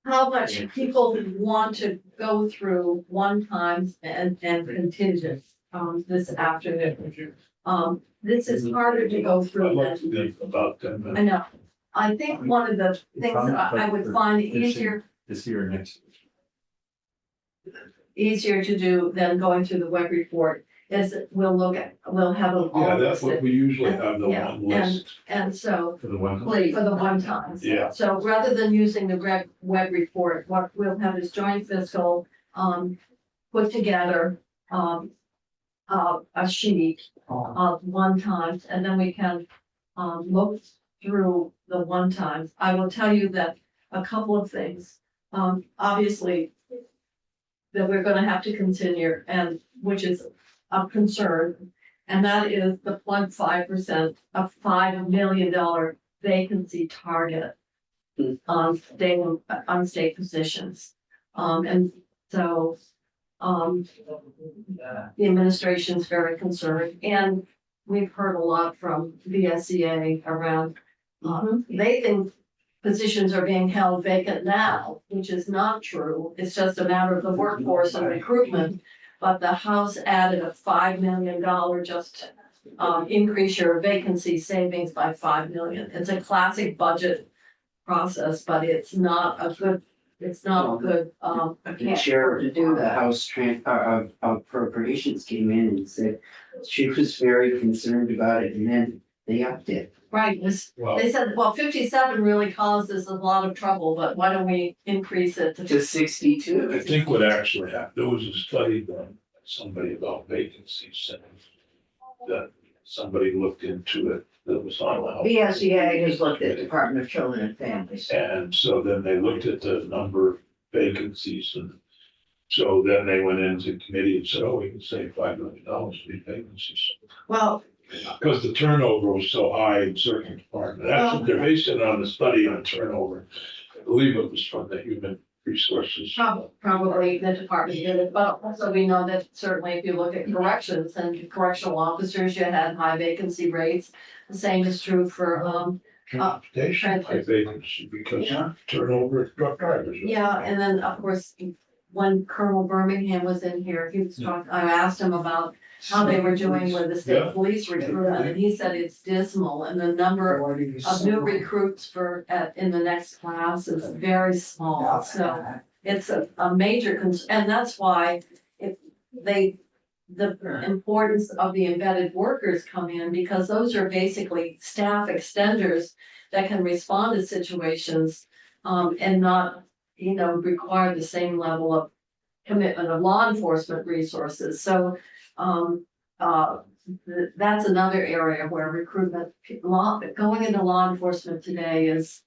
how much people want to go through one times and contingents, this afternoon. This is harder to go I'd through like than, to be about 10 minutes. I know. I think one of the things that I would find easier This year or next. to do than going through the web report is that we'll have them all Yeah, that's what listed. we usually have, the Yeah, one list. And so, For the one. for the one times. Yeah. So rather than using the web report, what we'll have is joint fiscal, put together, a sheet of one times, and then we can, look through the one times. I will tell you that a couple of things, obviously, that we're gonna have to continue, and which is a concern, and that is the plug 5% of $5 million vacancy target on state positions. And so, the administration's very concerned, and we've heard a lot from VSEA around, they think positions are being held vacant now, which is not true. It's just a matter of the workforce and recruitment. But the House added a $5 million just increase your vacancy savings by 5 million. It's a classic budget process, but it's not a good, the chair to do of the that. House of Appropriations came in and said she was very concerned about it, and then they upped it. Right, Well, they said, well, 57 really caused us a lot of trouble, but why don't we increase it To to 62. I think what actually happened, there was a study done, by somebody about vacancies, and that somebody looked into it, that was on the House. VSEA has looked at Department of Children and Families. And so then they looked at the number of vacancies, and so then they went into committee and said, oh, we can save $5 million for these vacancies. Well, Because the turnover was so high in certain departments. That's, they're basing it on the study on turnover. I believe it was from the human resources. probably the department did it, but also we know that certainly if you look at corrections and correctional officers, you had high vacancy rates. The same is true for transportation, I think, because turnover of truck drivers. Yeah, and then, of course, when Colonel Birmingham was in here, he was talking, I asked him about how they were doing with the state Yeah. police recruitment, and he said it's dismal, and the number of new recruits in the next class is very small, so it's a major and that's why the importance of the embedded workers come in, because those are basically staff extenders that can respond to situations, and not, require the same level of commitment of law enforcement resources, so, that's another area where recruitment, going into law enforcement today is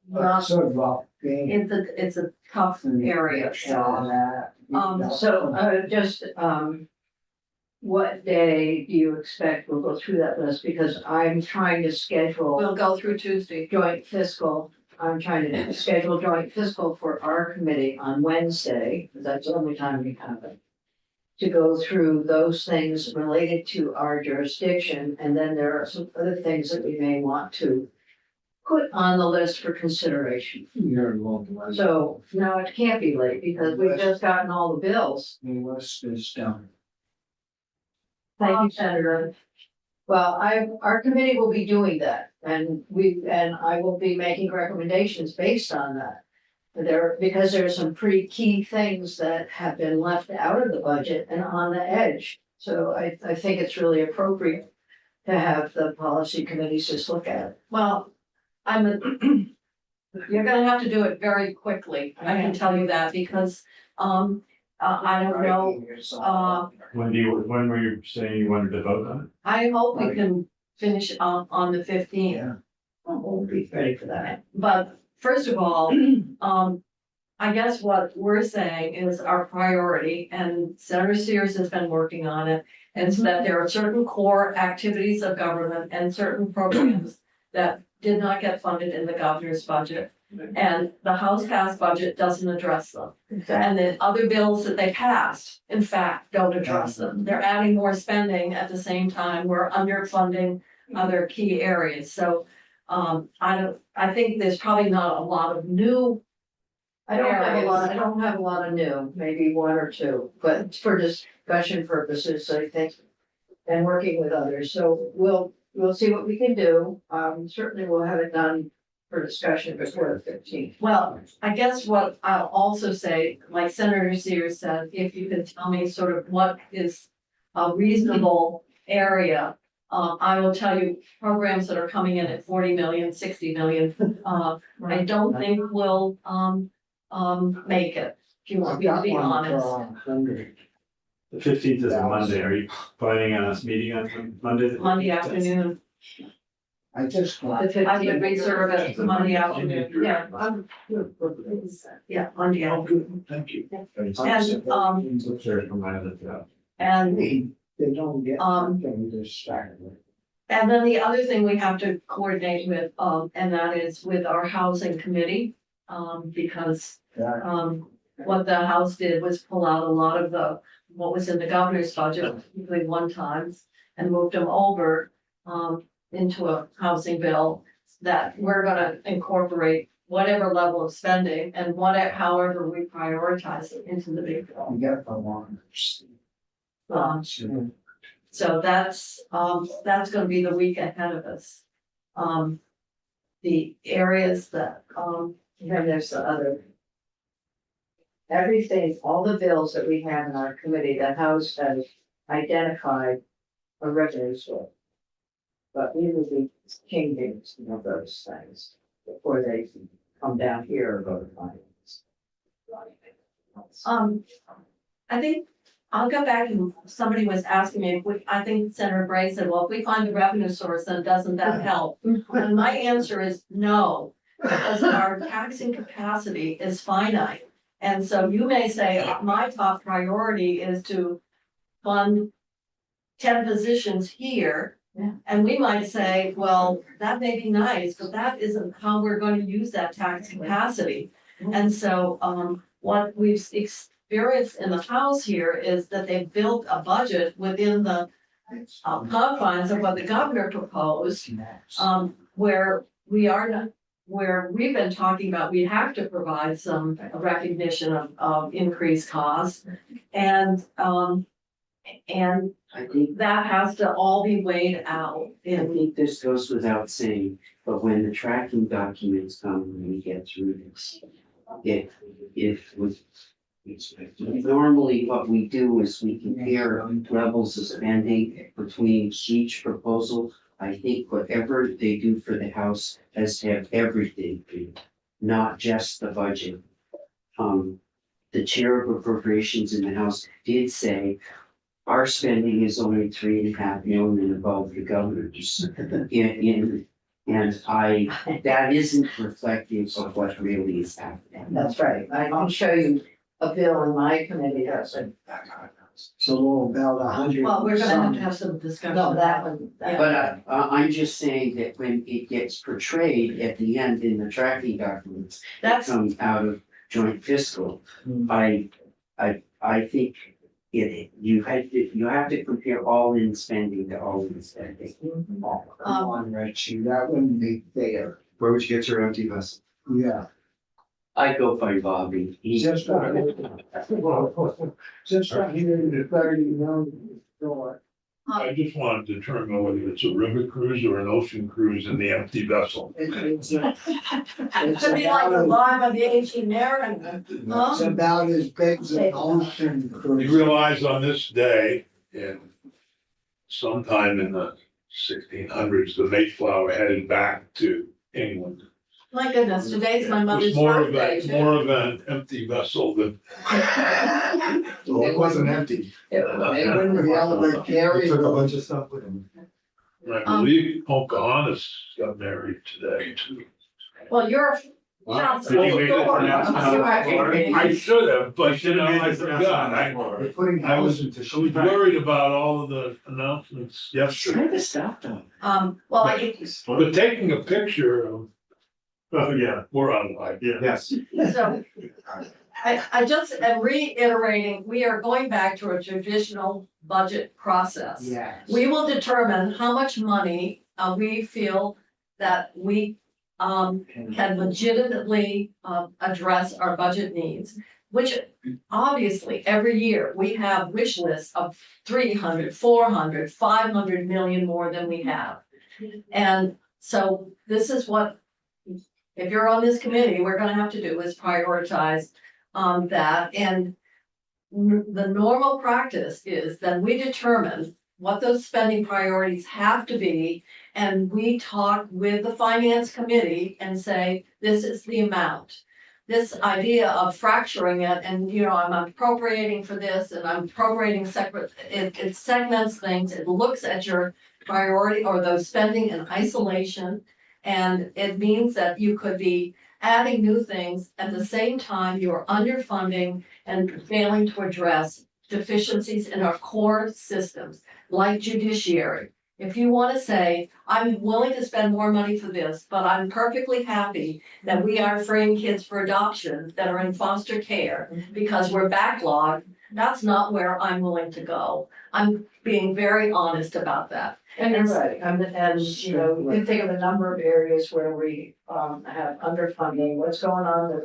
not, Sort of about being. it's a tough area, so. What day do you expect we'll go through that list? Because I'm trying to schedule We'll go through Tuesday. joint fiscal. I'm trying to schedule joint fiscal for our committee on Wednesday, because that's the only time we have it. To go through those things related to our jurisdiction, and then there are some other things that we may want to put on the list for consideration. You're along the So, no, it can't be late, because we've just gotten all the bills. list is done. Thank you, Senator. Well, our committee will be doing that, and I will be making recommendations based on that. Because there are some pretty key things that have been left out of the budget and on the edge. So I think it's really appropriate to have the policy committees just look at it. Well, you're gonna have to do it very quickly, I can tell you that, because, I don't know, When were you saying you wanted to vote on I hope we can finish on the 15th. Yeah. We'll be ready for that. But first of all, I guess what we're saying is our priority, and Senator Sears has been working on it. And so that there are certain core activities of government and certain programs that did not get funded in the governor's budget. And the House passed budget doesn't address them. And the other bills that they passed, in fact, don't address them. They're adding more spending at the same time. We're underfunding other key areas. So I think there's probably not a lot of new. I don't have a lot of new, maybe one or two, but for discussion purposes, I think, and working with others, so we'll see what we can do. Certainly we'll have it done for discussion before the 15th. Well, I guess what I'll also say, like Senator Sears said, if you can tell me sort of what is a reasonable area. I will tell you, programs that are coming in at 40 million, 60 million, I don't think will make it, if you want me to be honest. The 15th is a Monday. Are you planning on us meeting on Monday? Monday afternoon, I just. I would reserve it for Monday afternoon, yeah, yeah, Monday Oh, afternoon. good, thank you. And, Sure, from my end, yeah. and They don't get. They're staggering. And then the other thing we have to coordinate with, and that is with our housing committee, because, what the House did was pull out a lot of what was in the governor's budget, particularly one times, and moved them over, into a housing bill that we're gonna incorporate whatever level of spending and however we prioritize it into the big bill. You get the one. So that's gonna be the week ahead of us. The areas that, Then there's the other. Everything, all the bills that we have in our committee, the House has identified a revenue source. But we will be changing some of those things before they come down here or go to finance. I think I'll go back and somebody was asking me, I think Senator Bray said, well, if we find the revenue source, then doesn't that help? And my answer is no, because our taxing capacity is finite. And so you may say, my top priority is to fund 10 positions here. Yeah. And we might say, well, that may be nice, but that isn't how we're going to use that tax capacity. And so, what we've experienced in the House here is that they built a budget within the confines of what the governor proposed, where we are not, where we've been talking about, we have to provide some recognition of increased costs. And I think, that has to all be weighed out I in, think this goes without saying, but when the tracking documents come, when we get through this, if with. Normally, what we do is we compare levels of spending between each proposal. I think whatever they do for the House has to have everything, not just the budget. The chair of appropriations in the House did say our spending is only 3.5 million above the governor's. That isn't reflective of what really is happening. That's right. I can show you a bill in my committee that's a, So about 100. well, we're gonna have some discussion. no, that one. that- But I'm just saying that when it gets portrayed at the end in the tracking documents, that That's, comes out of joint fiscal. I think you have to compare all in spending to all in spending. Come on, Richie, that wouldn't be fair. Where would you get your empty vessel? Yeah. I go find Bobby. Just not here to 30 million. I just want to determine whether it's a river cruise or an ocean cruise in the empty vessel. It's could be like the live of the ancient Mariner. it's about as big as an ocean cruise. You realize on this day, in sometime in the 1600s, the Mayflower headed back to England. My goodness, today's my It was mother's birthday. more of an empty vessel than. Well, it wasn't empty. They wouldn't be able to carry. He took a bunch of stuff with him. I believe Pocahontas got married today too. Well, you're. Wow. Did you make that announcement? I should have, but you Should've know, made I this forgot. announcement. I We're putting I was- Allison to was shoot back. worried about all of the announcements yesterday. Try to stop them. Well, I, But taking a picture of, Oh, yeah, we're on like. yes. so, I just am reiterating, we are going back to a traditional budget process. Yeah. We will determine how much money, we feel that we, can legitimately, address our budget needs. Which obviously, every year, we have wish lists of 300, 400, 500 million more than we have. And so this is what, if you're on this committee, we're gonna have to do is prioritize that. And the normal practice is that we determine what those spending priorities have to be. And we talk with the finance committee and say, this is the amount. This idea of fracturing it and, you know, I'm appropriating for this and I'm appropriating separate, it segments things. It looks at your priority or those spending in isolation. And it means that you could be adding new things at the same time you're underfunding and failing to address deficiencies in our core systems, like judiciary. If you want to say, I'm willing to spend more money for this, but I'm perfectly happy that we are freeing kids for adoption that are in foster care because we're backlogged, that's not where I'm willing to go. I'm being very honest about that. And you're right, and you know, you can think of a number of areas where we have underfunding, what's going on with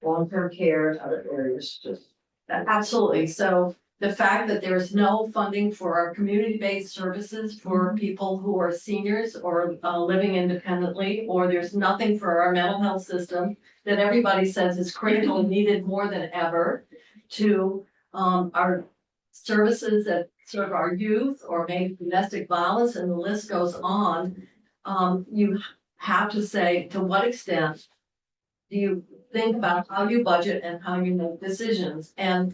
long-term care and other areas, just. Absolutely. So the fact that there's no funding for our community-based services for people who are seniors or living independently, or there's nothing for our mental health system that everybody says is critical and needed more than ever, to our services that serve our youth or maybe domestic violence, and the list goes on. You have to say, to what extent do you think about how you budget and how you make decisions? And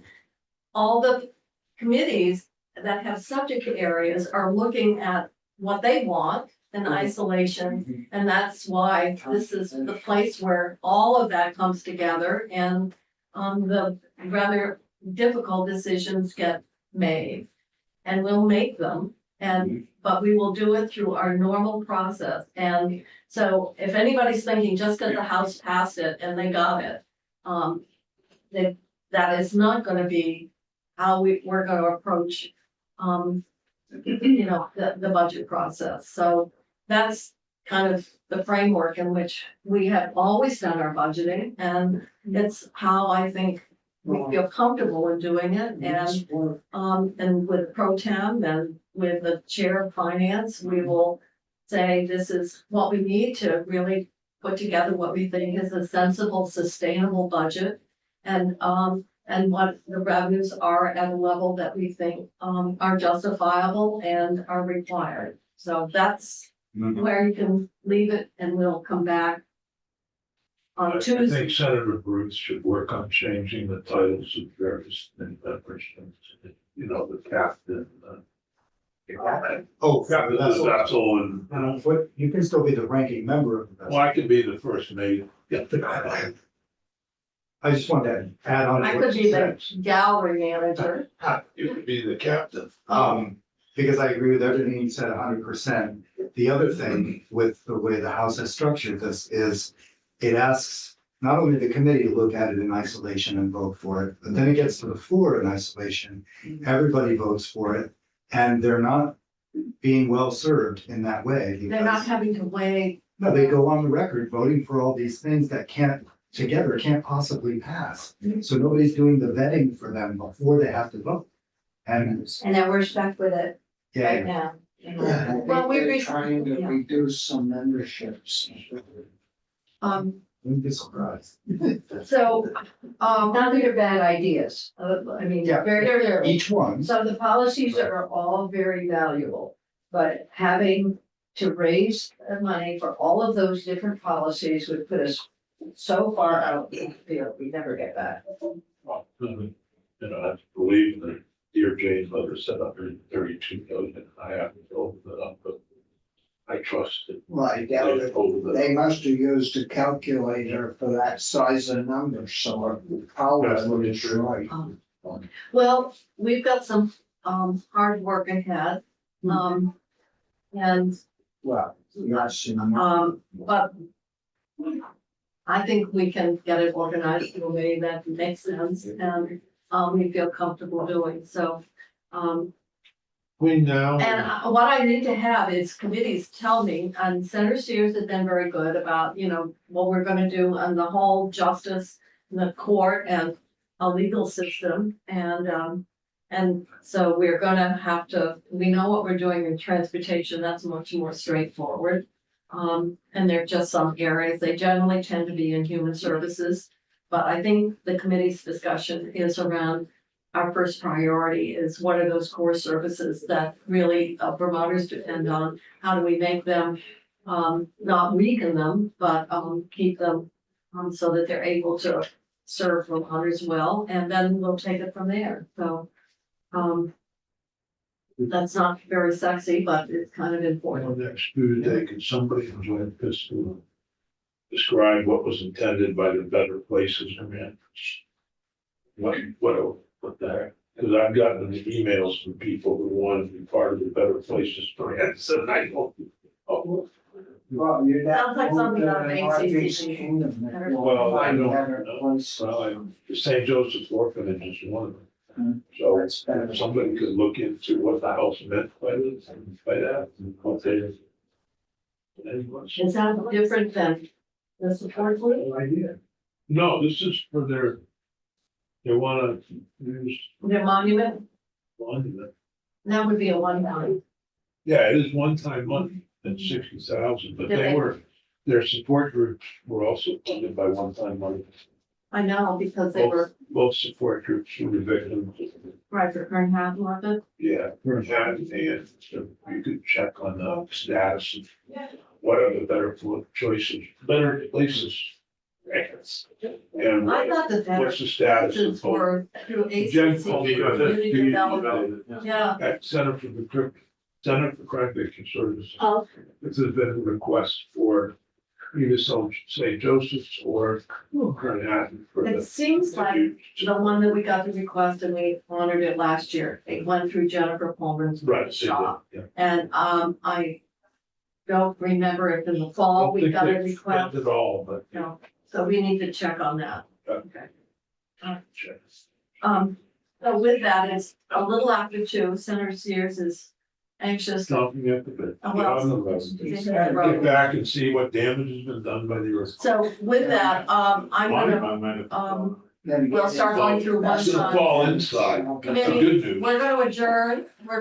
all the committees that have subject areas are looking at what they want in isolation. And that's why this is the place where all of that comes together and the rather difficult decisions get made. And we'll make them, but we will do it through our normal process. And so if anybody's thinking just that the House passed it and they got it, that is not gonna be how we're gonna approach, the budget process. So that's kind of the framework in which we have always done our budgeting, and it's how I think we feel comfortable in doing it, and with pro tem and with the chair of finance, we will say this is what we need to really put together what we think is a sensible, sustainable budget. And what the revenues are at a level that we think, are justifiable and are required. So that's where you can leave it, and we'll come back on I Tuesday. think Senator Bruce should work on changing the titles of various members. You know, the captain. Oh, Captain of the vessel and, But you can still be the ranking member of the vessel. well, I could be the first mate. Yeah. I just wanted to add on. to I what could you be said. the gallery manager. You could be the captain. Because I agree with everything you said 100%. The other thing with the way the House has structured this is it asks not only the committee to look at it in isolation and vote for it, but then it gets to the floor in isolation. Everybody votes for it, and they're not being well served in that way. They're not because- having to weigh. No, they go on the record voting for all these things that can't possibly pass. So nobody's doing the vetting for them before they have to vote. And And then we're stuck with it right yeah, now. Well, we're trying to yeah. reduce some memberships. Wouldn't be surprised. So, Not that they're bad ideas, I mean, Yeah. very. Each one. So the policies are all very valuable, but having to raise the money for all of those different policies would put us so far out in the field, we never get back. You know, I believe that dear Jane letter set up 32 million. I haven't opened it up, but I trust it. Well, I doubt They it. opened it They up. must have used a calculator for that size of number, so it probably is right. well, we've got some, hard work ahead. And, Well, yes, but I think we can get it organized in a way that makes sense and, we feel comfortable doing, so. We now. And what I need to have is committees tell me, and Senator Sears has been very good about, what we're gonna do on the whole justice, and the court and a legal system. And so we're gonna have to, we know what we're doing in transportation, that's much more straightforward. And there are just some areas, they generally tend to be in human services. But I think the committee's discussion is around our first priority is what are those core services that really Vermonters depend on? How do we make them, not weaken them, but, keep them, so that they're able to serve Vermonters well, and then we'll take it from there, so. That's not very sexy, but it's kind of important. Next Tuesday, could somebody from Joint Fiscal describe what was intended by the Better Places grant? What the heck? Because I've gotten emails from people who want to be part of the Better Places grant, so I don't. Oh, well, you'd have. Sounds like something out of ACC. well, I don't know. Well, the St. Joseph's Orphanage is one of them. So if somebody could look into what the house meant by this, by that, and what they. Is that different than the support group? No idea. No, this is for they wanna use Their monument, monument. that would be a one-time. Yeah, it is one-time money at 60,000, but their support groups were also funded by one-time money. I know, because they were Both support groups were the victims. right for Kern Haven, was it? Yeah, and so you could check on the status of what are the better choices, better places. And I thought that what's the status places of both? were through Jen ACC, told me about community that. development, yeah. At Center for Crime Victim Services. Oh, This has been a request for either St. Joseph's or Manhattan for it the. seems like the one that we got the request and we honored it last year, it went through Jennifer Pullman's Right, shop. yeah. And, I don't remember if in the fall we got a request, At all, but. so we need to check on that. Okay. Check. So with that, it's a little after 2, Senator Sears is anxious. Stomping at the bit. Oh, Get well, on the road. Get Get back and see what damage has been done by the earth. So with that, I'm gonna, we'll start going through one It's gonna side. fall inside. That's the Committee, good news. we're gonna adjourn. We're